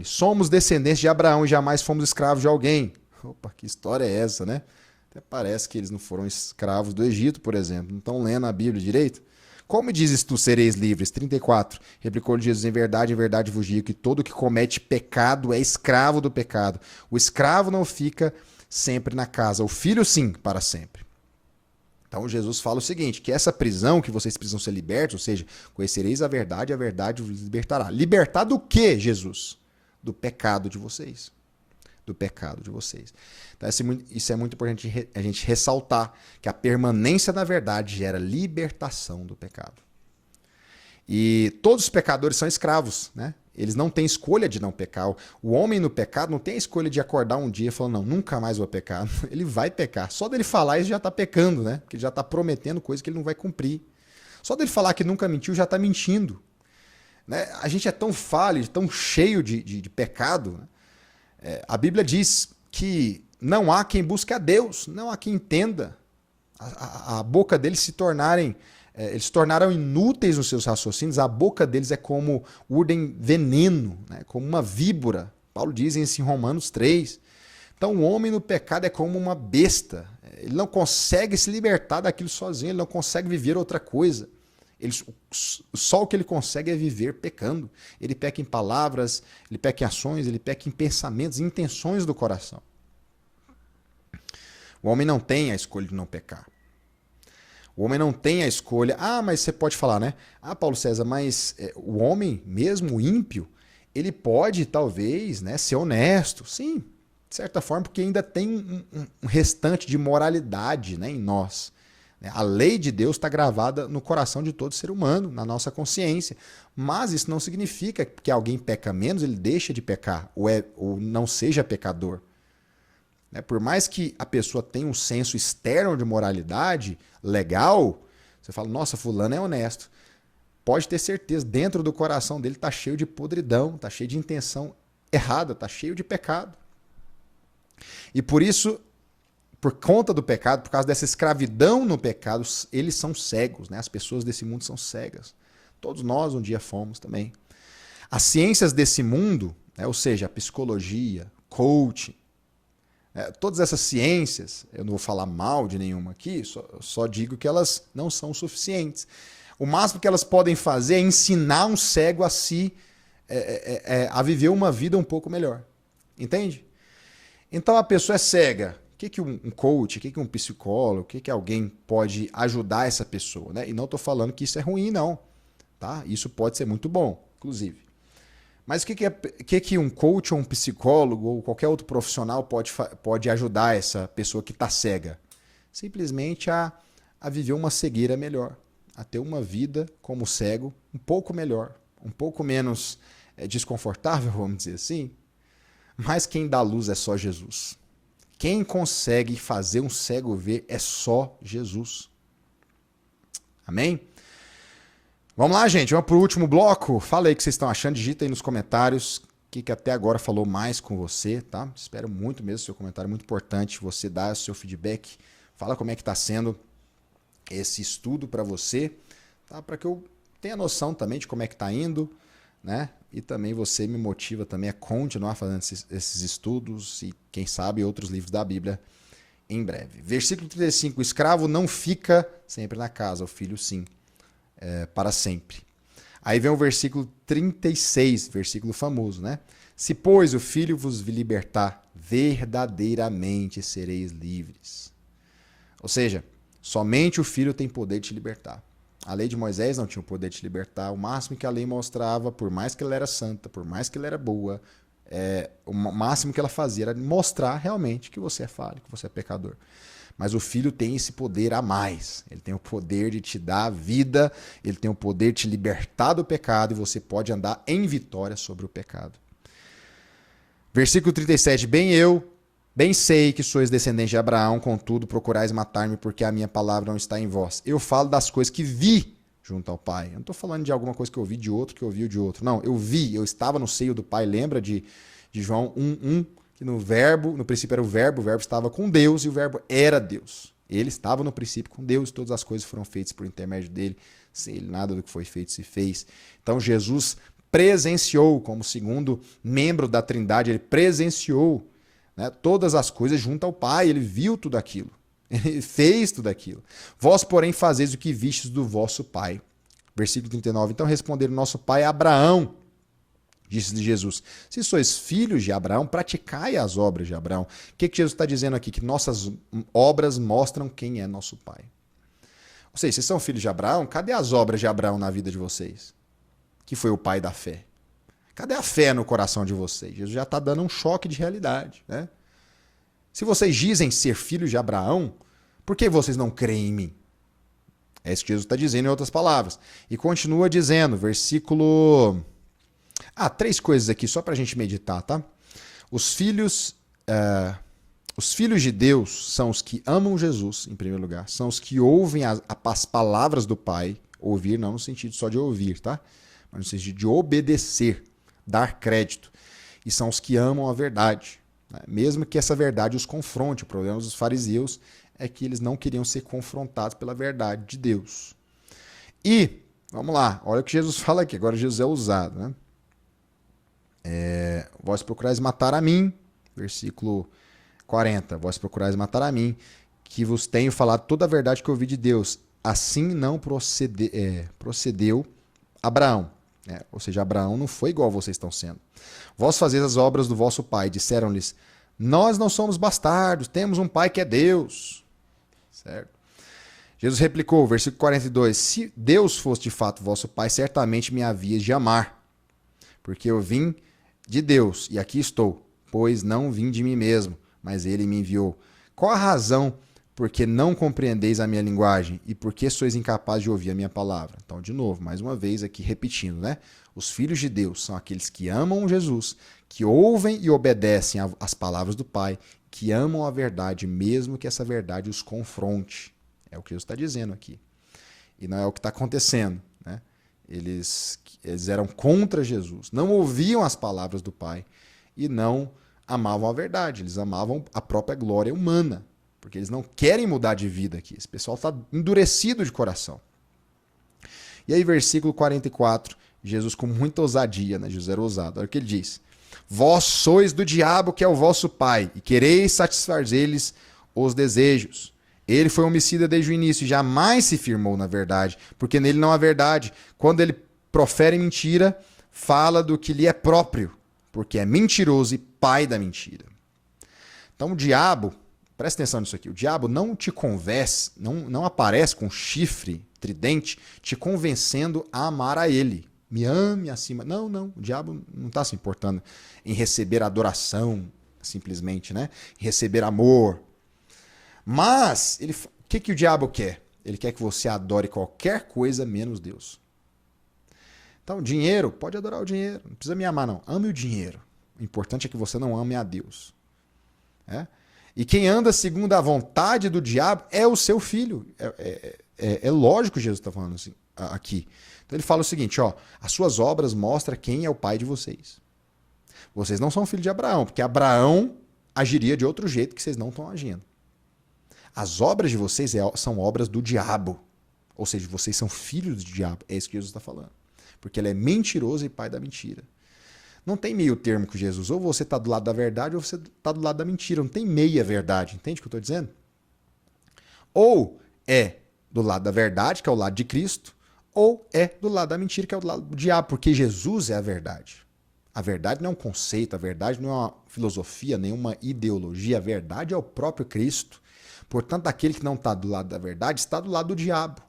somos descendentes de Abraão e jamais fomos escravos de alguém. Opa, que história é essa, né? Até parece que eles não foram escravos do Egito, por exemplo. Não estão lendo a Bíblia direito? Como dizes tu, sereis livres? 34. Replicou-lhe Jesus: em verdade vos digo que todo que comete pecado é escravo do pecado. O escravo não fica sempre na casa, o filho sim, para sempre. Então Jesus fala o seguinte, que essa prisão que vocês precisam ser libertos, ou seja, conhecereis a verdade vos libertará. Libertar do quê, Jesus? Do pecado de vocês. Do pecado de vocês. Então, isso é muito importante a gente ressaltar, que a permanência na verdade gera libertação do pecado. E todos os pecadores são escravos, né? Eles não têm escolha de não pecar. O homem no pecado não tem a escolha de acordar um dia e falar: não, nunca mais vou pecar. Ele vai pecar. Só dele falar, ele já está pecando, né? Porque ele já está prometendo coisa que ele não vai cumprir. Só dele falar que nunca mentiu, já está mentindo. Né? A gente é tão falho, tão cheio de pecado, né? A Bíblia diz que não há quem busque a Deus, não há quem entenda. A boca deles eles se tornaram inúteis nos seus raciocínios, a boca deles é como urdem veneno, né? Como uma víbora. Paulo diz em Romanos 3. Então o homem no pecado é como uma besta. Ele não consegue se libertar daquilo sozinho, ele não consegue viver outra coisa. Só o que ele consegue é viver pecando. Ele peca em palavras, ele peca em ações, ele peca em pensamentos, em intenções do coração. O homem não tem a escolha de não pecar. O homem não tem a escolha. Ah, mas você pode falar, né? Ah, Paulo César, mas o homem, mesmo ímpio, ele pode, talvez, né, ser honesto. Sim, de certa forma, porque ainda tem um restante de moralidade, né, em nós. A lei de Deus está gravada no coração de todo ser humano, na nossa consciência. Mas isso não significa que alguém peca menos, ele deixa de pecar, ou não seja pecador. Por mais que a pessoa tenha um senso externo de moralidade legal, você fala: nossa, fulano é honesto. Pode ter certeza, dentro do coração dele está cheio de podridão, está cheio de intenção errada, está cheio de pecado. E por isso, por conta do pecado, por causa dessa escravidão no pecado, eles são cegos, né? As pessoas desse mundo são cegas. Todos nós um dia fomos também. As ciências desse mundo, né, ou seja, a psicologia, coaching, todas essas ciências, eu não vou falar mal de nenhuma aqui, só digo que elas não são suficientes. O máximo que elas podem fazer é ensinar um cego a viver uma vida um pouco melhor. Entende? Então a pessoa é cega. O que um coach, o que um psicólogo, o que alguém pode ajudar essa pessoa? Né? E não estou falando que isso é ruim, não. Tá? Isso pode ser muito bom, inclusive. Mas o que um coach ou um psicólogo ou qualquer outro profissional pode ajudar essa pessoa que está cega? Simplesmente a viver uma cegueira melhor, a ter uma vida como cego um pouco melhor, um pouco menos desconfortável, vamos dizer assim. Mas quem dá luz é só Jesus. Quem consegue fazer um cego ver é só Jesus. Amém? Vamos lá, gente. Vamos para o último bloco. Fala aí o que vocês estão achando. Digita aí nos comentários o que até agora falou mais com você, tá? Espero muito mesmo. Seu comentário é muito importante. Você dá o seu feedback. Fala como é que está sendo esse estudo para você, tá? Para que eu tenha noção também de como é que está indo, né? E também você me motiva também a continuar fazendo esses estudos e, quem sabe, outros livros da Bíblia em breve. Versículo 35, o escravo não fica sempre na casa, o filho sim, para sempre. Aí vem o versículo 36, versículo famoso, né? Se, pois, o filho vos libertar, verdadeiramente sereis livres. Ou seja, somente o filho tem poder de te libertar. A lei de Moisés não tinha o poder de te libertar. O máximo que a lei mostrava, por mais que ela era santa, por mais que ela era boa, o máximo que ela fazia era mostrar realmente que você é falho, que você é pecador. Mas o filho tem esse poder a mais. Ele tem o poder de te dar vida, ele tem o poder de te libertar do pecado e você pode andar em vitória sobre o pecado. Versículo 37, bem sei que sois descendentes de Abraão, contudo procurais matar-me porque a minha palavra não está em vós. Eu falo das coisas que vi junto ao Pai. Eu não estou falando de alguma coisa que eu vi de outro, que eu vi de outro. Não, eu estava no seio do Pai. Lembra de João 1:1, que no princípio era o verbo estava com Deus e o verbo era Deus. Ele estava no princípio com Deus, todas as coisas foram feitas por intermédio dele, sem ele nada do que foi feito se fez. Então Jesus presenciou, como segundo membro da Trindade, ele presenciou, né, todas as coisas junto ao Pai, ele viu tudo aquilo, ele fez tudo aquilo. Vós, porém, fazeis o que vistes do vosso pai. Versículo 39, então responderam, nosso pai Abraão, disse-lhe Jesus, se sois filhos de Abraão, praticai as obras de Abraão. O que Jesus está dizendo aqui? Que nossas obras mostram quem é nosso pai. Ou seja, vocês são filhos de Abraão, cadê as obras de Abraão na vida de vocês? Que foi o pai da fé. Cadê a fé no coração de vocês? Jesus já está dando um choque de realidade, né? Se vocês dizem ser filhos de Abraão, por que vocês não creem em mim? É isso que Jesus está dizendo em outras palavras. E continua dizendo, versículo... 3 coisas aqui só para a gente meditar, tá? Os filhos de Deus são os que amam Jesus, em primeiro lugar. São os que ouvem as palavras do Pai. Ouvir não no sentido só de ouvir, tá? Mas no sentido de obedecer, dar crédito. E são os que amam a verdade, né? Mesmo que essa verdade os confronte. O problema dos fariseus é que eles não queriam ser confrontados pela verdade de Deus. E, vamos lá, olha o que Jesus fala aqui. Agora Jesus é usado, né? Vós procurais matar a mim, versículo 40, vós procurais matar a mim, que vos tenho falado toda a verdade que eu ouvi de Deus. Assim não procedeu Abraão. Ou seja, Abraão não foi igual vocês estão sendo. Vós fazeis as obras do vosso pai. Disseram-lhes, nós não somos bastardos, temos um pai que é Deus. Certo? Jesus replicou, versículo 42, se Deus fosse de fato vosso pai, certamente me havias de amar, porque eu vim de Deus, e aqui estou, pois não vim de mim mesmo, mas ele me enviou. Qual a razão porque não compreendeis a minha linguagem e porque sois incapazes de ouvir a minha palavra? Então, de novo, mais uma vez aqui repetindo, né? Os filhos de Deus são aqueles que amam Jesus, que ouvem e obedecem às palavras do Pai, que amam a verdade, mesmo que essa verdade os confronte. É o que Jesus está dizendo aqui. E não é o que está acontecendo, né? Eles eram contra Jesus, não ouviam as palavras do Pai e não amavam a verdade, eles amavam a própria glória humana, porque eles não querem mudar de vida aqui. Esse pessoal está endurecido de coração. E aí, versículo 44, Jesus com muita ousadia, né? Jesus era ousado, olha o que ele diz. Vós sois do diabo que é o vosso pai, e quereis satisfazer-lhes os desejos. Ele foi homicida desde o início e jamais se firmou na verdade, porque nele não há verdade. Quando ele profere mentira, fala do que lhe é próprio, porque é mentiroso e pai da mentira. Então o diabo, presta atenção nisso aqui, o diabo não te convence, não aparece com chifre, tridente, te convencendo a amar a ele. Me ame acima. Não, o diabo não está se importando em receber adoração, simplesmente, né? Em receber amor. Mas, o que o diabo quer? Ele quer que você adore qualquer coisa menos Deus. Então, dinheiro, pode adorar o dinheiro. Não precisa me amar, não. Ame o dinheiro. O importante é que você não ame a Deus. E quem anda segundo a vontade do diabo é o seu filho. É lógico que Jesus está falando assim, aqui. Então, ele fala o seguinte, as suas obras mostram quem é o pai de vocês. Vocês não são filhos de Abraão, porque Abraão agiria de outro jeito que vocês não estão agindo. As obras de vocês são obras do diabo. Ou seja, vocês são filhos do diabo. É isso que Jesus está falando. Porque ele é mentiroso e pai da mentira. Não tem meio termo com Jesus. Ou você está do lado da verdade ou você está do lado da mentira. Não tem meia verdade. Entende o que eu estou dizendo? Ou é do lado da verdade, que é o lado de Cristo, ou é do lado da mentira, que é o lado do diabo. Porque Jesus é a verdade. A verdade não é um conceito, a verdade não é uma filosofia, nenhuma ideologia. A verdade é o próprio Cristo. Portanto, aquele que não está do lado da verdade está do lado do diabo.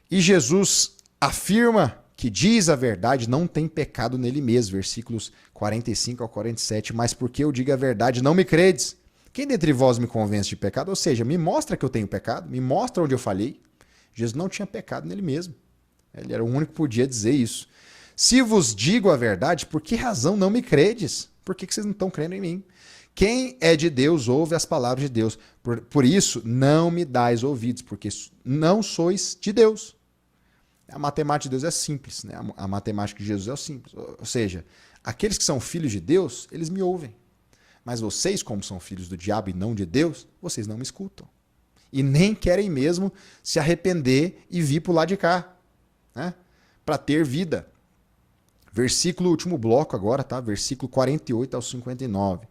E Jesus afirma que diz a verdade, não tem pecado nele mesmo. Versículos 45 ao 47. Mas porque eu digo a verdade, não me credes. Quem dentre vós me convence de pecado? Ou seja, me mostra que eu tenho pecado, me mostra onde eu falhei. Jesus não tinha pecado nele mesmo. Ele era o único que podia dizer isso. Se vos digo a verdade, por que razão não me credes? Por que vocês não estão crendo em mim? Quem é de Deus ouve as palavras de Deus. Por isso, não me dais ouvidos, porque não sois de Deus. A matemática de Deus é simples, né? A matemática de Jesus é simples. Ou seja, aqueles que são filhos de Deus, eles me ouvem. Mas vocês, como são filhos do diabo e não de Deus, vocês não me escutam. E nem querem mesmo se arrepender e vir para o lado de cá, né? Para ter vida. Versículo, último bloco agora, tá? Versículo 48 ao 59.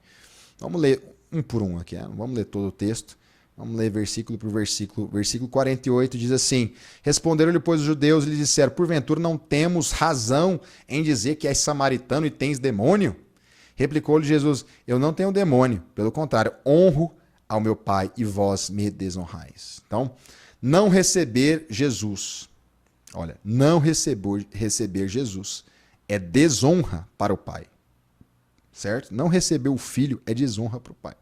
Vamos ler um por um aqui, né? Vamos ler todo o texto. Vamos ler versículo por versículo. Versículo 48 diz assim: Responderam-lhe, pois, os judeus e lhe disseram: Porventura não temos razão em dizer que és samaritano e tens demônio? Replicou-lhe Jesus: Eu não tenho demônio, pelo contrário, honro ao meu Pai e vós me desonrais. Então, não receber Jesus. Olha, não receber Jesus é desonra para o Pai. Certo? Não receber o Filho é desonra para o Pai.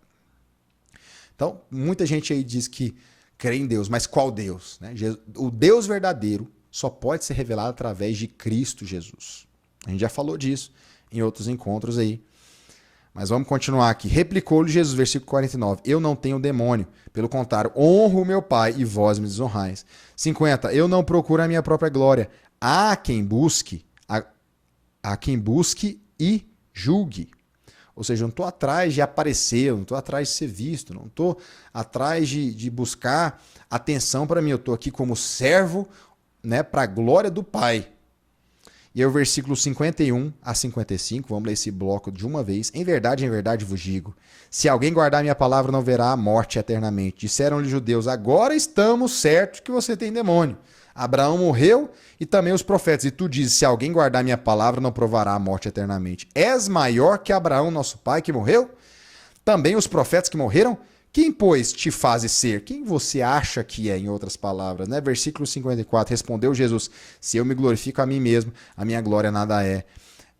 Então, muita gente aí diz que crê em Deus, mas qual Deus? Né? O Deus verdadeiro só pode ser revelado através de Cristo Jesus. A gente já falou disso em outros encontros aí. Mas vamos continuar aqui. Replicou-lhe Jesus, versículo 49. Eu não tenho demônio. Pelo contrário, honro o meu Pai e vós me desonrais. 50. Eu não procuro a minha própria glória. Há quem busque e julgue. Ou seja, eu não estou atrás de aparecer, eu não estou atrás de ser visto, não estou atrás de buscar atenção para mim. Eu estou aqui como servo, né, para a glória do Pai. E aí o versículo 51 a 55, vamos ler esse bloco de uma vez. Em verdade vos digo, se alguém guardar minha palavra não verá a morte eternamente. Disseram-lhe os judeus, agora estamos certos que você tem demônio. Abraão morreu e também os profetas. E tu dizes, se alguém guardar minha palavra não provará a morte eternamente. És maior que Abraão, nosso pai, que morreu? Também os profetas que morreram? Quem, pois, te fazes ser? Quem você acha que é, em outras palavras? Né? Versículo 54, respondeu Jesus, se eu me glorifico a mim mesmo, a minha glória nada é.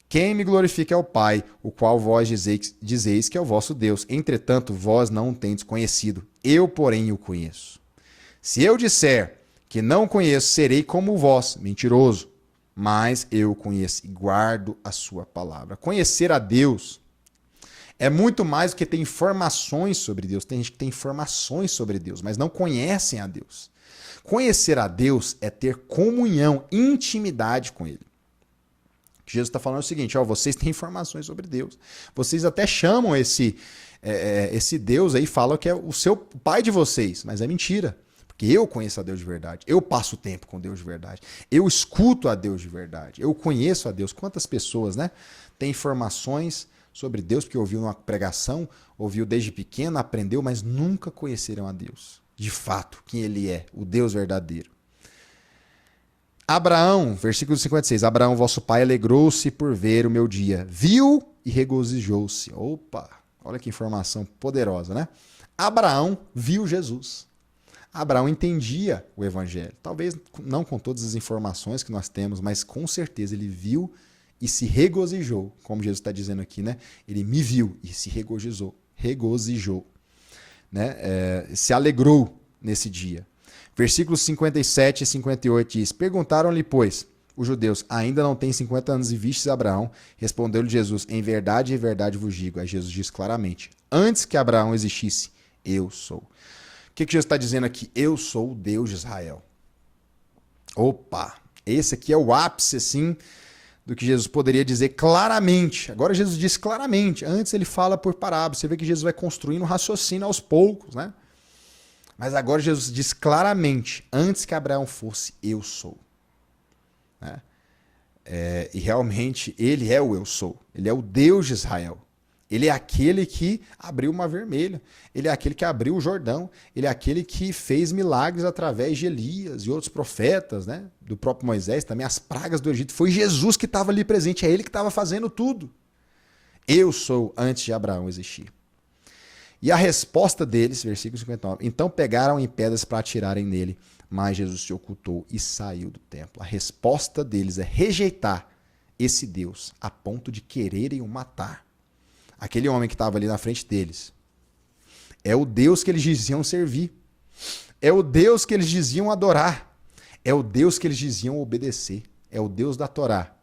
Quem me glorifica é o Pai, o qual vós dizeis que é o vosso Deus. Entretanto, vós não o tendes conhecido. Eu, porém, o conheço. Se eu disser que não conheço, serei como vós, mentiroso. Mas eu o conheço e guardo a sua palavra. Conhecer a Deus é muito mais do que ter informações sobre Deus. Tem gente que tem informações sobre Deus, mas não conhecem a Deus. Conhecer a Deus é ter comunhão, intimidade com Ele. O que Jesus está falando é o seguinte, ó, vocês têm informações sobre Deus. Vocês até chamam esse Deus aí, falam que é o seu pai de vocês, mas é mentira. Porque eu conheço a Deus de verdade. Eu passo tempo com Deus de verdade. Eu escuto a Deus de verdade. Eu conheço a Deus. Quantas pessoas, né, têm informações sobre Deus, porque ouviu uma pregação, ouviu desde pequeno, aprendeu, mas nunca conheceram a Deus. De fato, quem Ele é, o Deus verdadeiro. Abraão, versículo 56, Abraão, vosso pai, alegrou-se por ver o meu dia. Viu e regozijou-se. Opa, olha que informação poderosa, né? Abraão viu Jesus. Abraão entendia o evangelho. Talvez não com todas as informações que nós temos, mas com certeza ele viu e se regozijou, como Jesus está dizendo aqui, né? Ele me viu e se regozijou, né? Se alegrou nesse dia. Versículos 57 e 58 diz, perguntaram-lhe, pois, os judeus, ainda não tem 50 anos e vistes Abraão? Respondeu-lhe Jesus, em verdade vos digo. Aí Jesus diz claramente, antes que Abraão existisse, eu sou. O que Jesus está dizendo aqui? Eu sou o Deus de Israel. Opa, esse aqui é o ápice, assim, do que Jesus poderia dizer claramente. Agora Jesus diz claramente, antes ele fala por parábola. Você vê que Jesus vai construindo um raciocínio aos poucos, né? Mas agora Jesus diz claramente, antes que Abraão fosse, eu sou. Né? E realmente ele é o eu sou. Ele é o Deus de Israel. Ele é aquele que abriu o Mar Vermelho. Ele é aquele que abriu o Jordão. Ele é aquele que fez milagres através de Elias e outros profetas, né? Do próprio Moisés, também as pragas do Egito. Foi Jesus que estava ali presente, é ele que estava fazendo tudo. Eu sou antes de Abraão existir. E a resposta deles, versículo 59, então pegaram em pedras para atirarem nele, mas Jesus se ocultou e saiu do templo. A resposta deles é rejeitar esse Deus a ponto de quererem o matar. Aquele homem que estava ali na frente deles é o Deus que eles diziam servir. É o Deus que eles diziam adorar. É o Deus que eles diziam obedecer. É o Deus da Torá.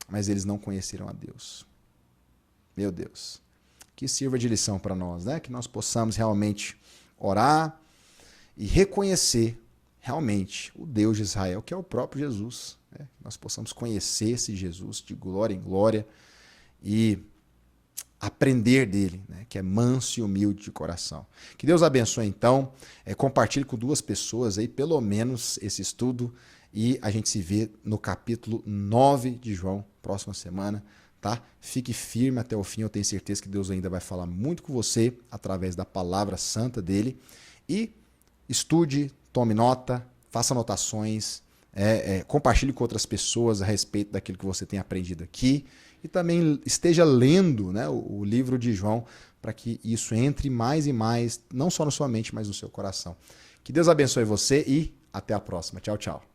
Mas eles não conheceram a Deus. Meu Deus. Que sirva de lição para nós, né? Que nós possamos realmente orar e reconhecer realmente o Deus de Israel, que é o próprio Jesus. Né? Que nós possamos conhecer esse Jesus de glória em glória e aprender dele, né? Que é manso e humilde de coração. Que Deus abençoe, então. Compartilhe com 2 pessoas aí, pelo menos, esse estudo. E a gente se vê no capítulo 9 de João, próxima semana. Tá? Fique firme até o fim. Eu tenho certeza que Deus ainda vai falar muito com você através da palavra santa dele. E estude, tome nota, faça anotações, compartilhe com outras pessoas a respeito daquilo que você tem aprendido aqui. E também esteja lendo, né, o livro de João, para que isso entre mais e mais, não só na sua mente, mas no seu coração. Que Deus abençoe você e até a próxima. Tchau, tchau.